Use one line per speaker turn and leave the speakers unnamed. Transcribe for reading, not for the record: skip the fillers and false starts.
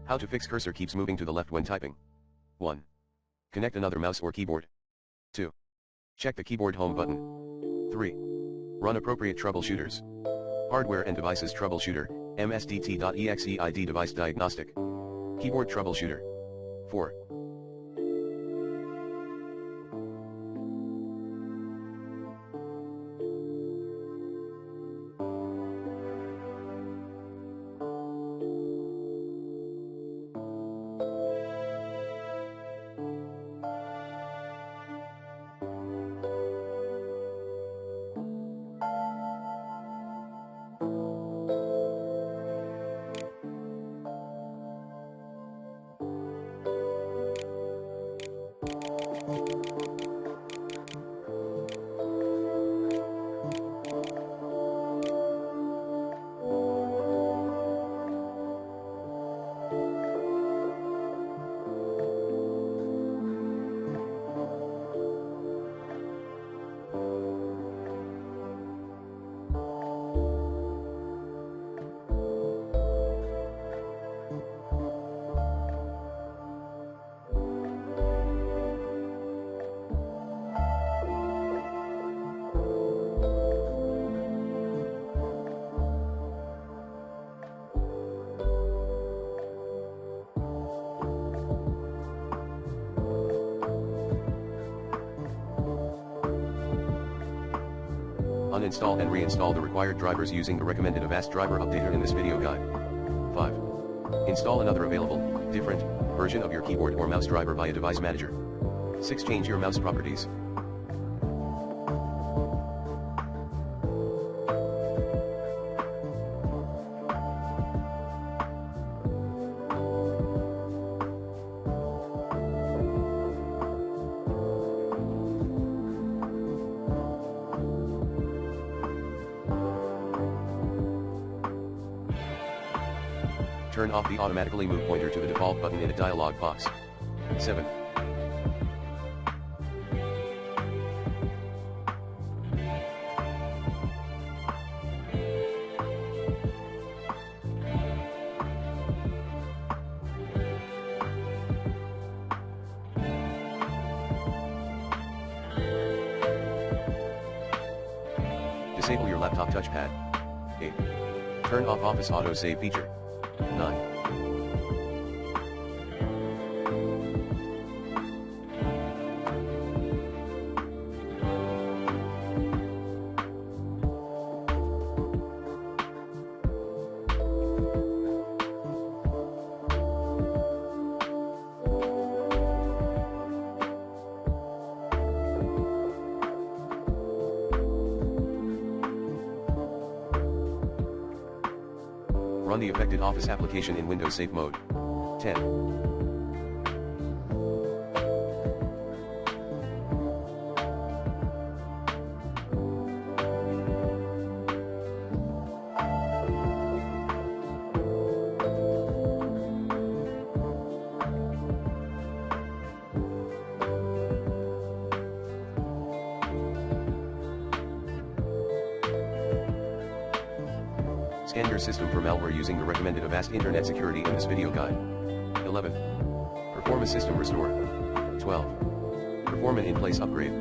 How to fix cursor keeps moving to the left when typing. 1. Connect another mouse or keyboard. 2. Check the keyboard home button. 3. Run appropriate troubleshooters. Hardware and devices troubleshooter, msdt.exe ID device diagnostic. Keyboard troubleshooter. 4. Uninstall and reinstall the required drivers using the recommended Avast driver updater in this video guide. 5. Install another available, different, version of your keyboard or mouse driver via Device Manager. 6. Change your mouse properties. Turn off the automatically move pointer to the default button in a dialog box. 7. Disable your laptop touchpad. 8. Turn off Office autosave feature. 9. Run the affected Office application in Windows Safe Mode. 10. Scan your system for malware using the recommended Avast Internet Security in this video guide. 11. Perform a system restore. 12. Perform an in-place upgrade.